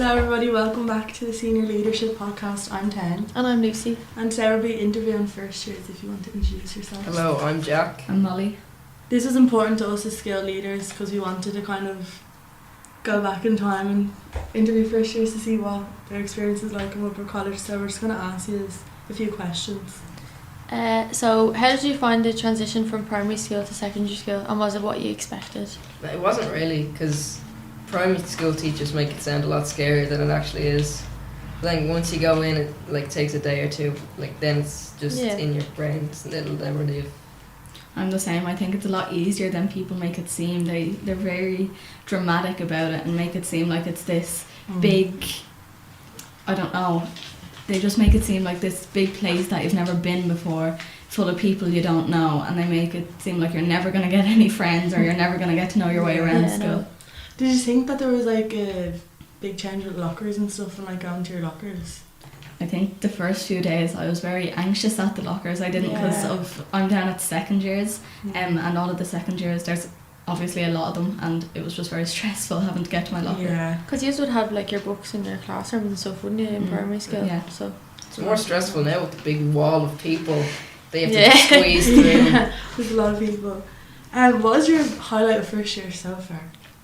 Hello everybody, welcome back to the Senior Leadership Podcast. I'm Ten. And I'm Lucy. And today we'll be interviewing first years. If you want to introduce yourselves. Hello, I'm Jack. I'm Molly. This was important to us as skilled leaders because we wanted to kind of go back in time and interview first years to see what their experience is like in Woodbrook College. So we're just going to ask you a few questions. So how did you find the transition from primary school to secondary school, and was it what you expected? It wasn't really, because primary school teachers make it sound a lot scarier than it actually is. Then once you go in, it takes a day or two. Then it's just in your brain. It's a little relief. I'm the same. I think it's a lot easier than people make it seem. They're very dramatic about it and make it seem like it's this big, I don't know, they just make it seem like this big place that you've never been before, full of people you don't know, and they make it seem like you're never going to get any friends or you're never going to get to know your way around school. No. Did you think that there was a big change with lockers and stuff and going to your lockers? I think the first few days I was very anxious at the lockers. I didn't because I'm down at second years, and all of the second years there's obviously a lot of them, and it was just very stressful having to get to my locker. Yeah. Because you would have your books in your classroom and stuff, wouldn't you, in primary school? Yeah. So it's more stressful now with the big wall of people they have to squeeze through. There's a lot of people. What was your highlight of first year so far?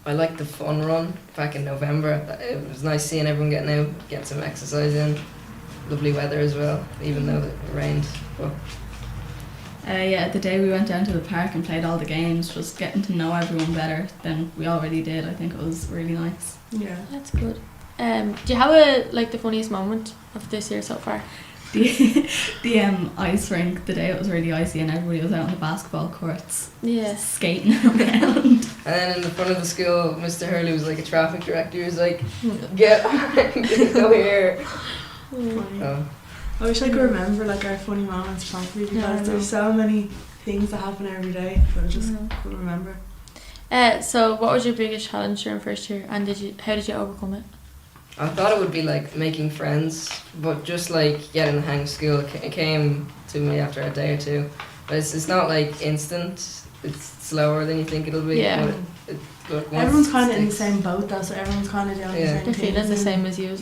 I liked the fun run back in November. It was nice seeing everyone getting out, getting some exercise in. Lovely weather as well, even though it rained. But the day we went down to the park and played all the games, just getting to know everyone better than we already did. I think it was really nice. Yeah, that's good. Do you have the funniest moment of this year so far? The ice rink, the day it was really icy and everybody was out on the basketball courts skating around. And then in the front of the school, Mr. Hurley was like a traffic director. He was like, get go here. Oh. I wish I could remember our funny moments properly because there's so many things that happen every day, but I just couldn't remember. So what was your biggest challenge during first year, and how did you overcome it? I thought it would be making friends, but just getting the hang of school, it came to me after a day or two. But it's not instant. It's slower than you think it'll be. Yeah. But everyone's kind of in the same boat though, so everyone's kind of doing the same thing. They're feeling the same as you.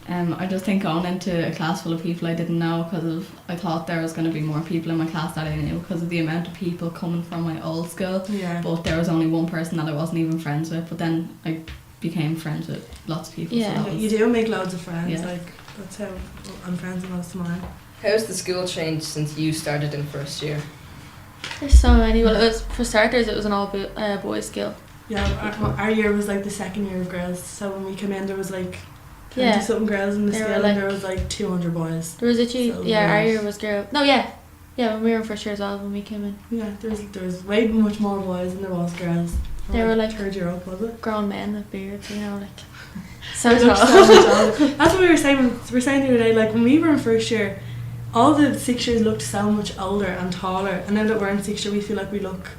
I just think going into a class full of people I didn't know I thought there was going to be more people in my class that I knew because of the amount of people coming from my old school. Yeah. But there was only one person that I wasn't even friends with. But then I became friends with lots of people. Yeah, so you do make loads of friends. Yeah. That's how I'm friends with most of mine. How's the school changed since you started in first year? There's so many. Well, for starters, it was an all boys school. Yeah, our year was the second year of girls. So when we came in, there was 20 something girls in the school, and there was 200 boys. There was our year was girl. No, when we were in first year as well, when we came in. Yeah, there was way much more boys than there was girls. They were third year up, was it? Grown men with beards, so tall. That's what we were saying. We were saying the other day, when we were in first year, all the 6 years looked so much older and taller, and now that we're in 6th year, we feel like we look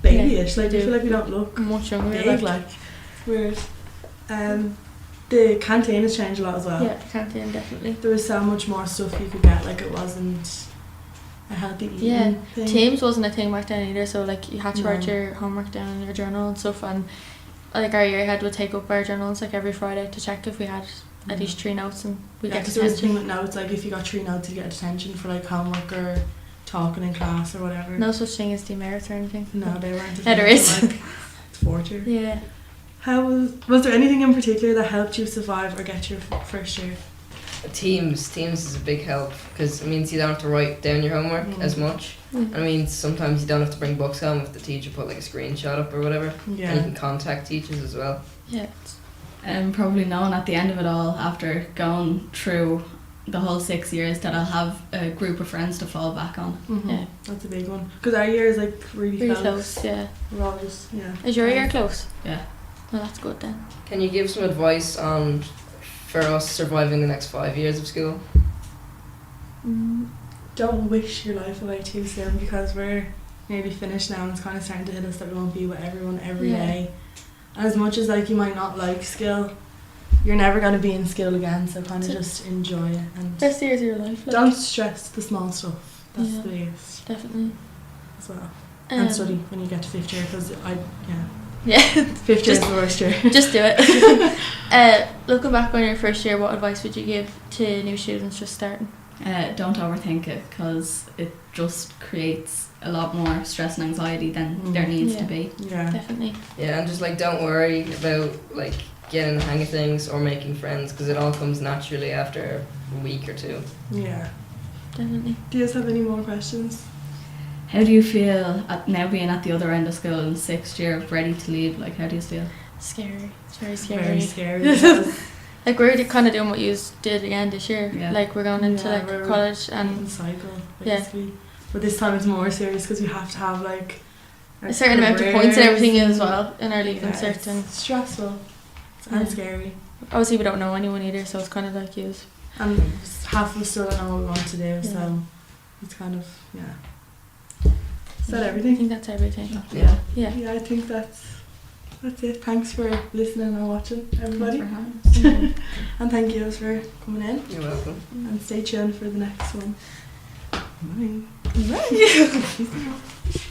babyish. We feel like we don't look much younger. Big, it's weird. The canteen has changed a lot as well. Yeah, the canteen definitely. There was so much more stuff you could get. It wasn't a healthy eating thing. Teams wasn't a thing back then either. So you had to write your homework down in your journal and stuff. And our year head would take up our journals every Friday to check if we had at least 3 notes, and we get detention. There was a thing with notes. If you got 3 notes, you get detention for homework or talking in class or whatever. No such thing as demerits or anything. No, they weren't. Yeah, there is. It's 4th year. Yeah. How was there anything in particular that helped you survive or get your first year? Teams is a big help because it means you don't have to write down your homework as much. I mean, sometimes you don't have to bring books home if the teacher put a screenshot up or whatever. Yeah. And you can contact teachers as well. Yeah. Probably knowing at the end of it all, after going through the whole 6 years, that I'll have a group of friends to fall back on. Mm-hmm. Yeah, that's a big one because our year is really close. Yeah. We're all just Is your year close? Yeah. Well, that's good then. Can you give some advice for us surviving the next 5 years of school? Don't wish your life away too soon because we're nearly finished now and it's kind of starting to hit us that we won't be with everyone every day. And as much as you might not like skill, you're never going to be in skill again, so kind of just enjoy it. And best years of your life. Don't stress the small stuff. That's the biggest. Definitely. As well. And study when you get to 5th year because Yeah. Fifth year is the worst year. Just do it. Looking back on your first year, what advice would you give to new students just starting? Don't overthink it, because it just creates a lot more stress and anxiety than there needs to be. Yeah. Definitely. Yeah, and just like don't worry about like getting the hang of things or making friends, because it all comes naturally after a week or two. Yeah. Definitely. Do you guys have any more questions? How do you feel now being at the other end of school in 6th year, ready to leave? Like, how do you feel? Scary. It's very scary. Very scary. because Like we're kind of doing what you did again this year. Yeah. Like we're going into like we're college on and cycle, Yeah. basically. But this time it's more serious because we have to have like our a certain amount of points and everything careers as well in our leaving Yeah, cert. And it's stressful and Yeah. scary. obviously we don't know anyone either, so it's kind of like you. And half of us still don't know what we want to do, so it's kind of, Is that I everything? think that's everything. Yeah. Yeah. Yeah, I think that's it. Thanks for listening and watching, everybody. Thanks for having us. And thank you for coming in. You're welcome. And stay tuned for the next one. Bye. Bye. Peace out.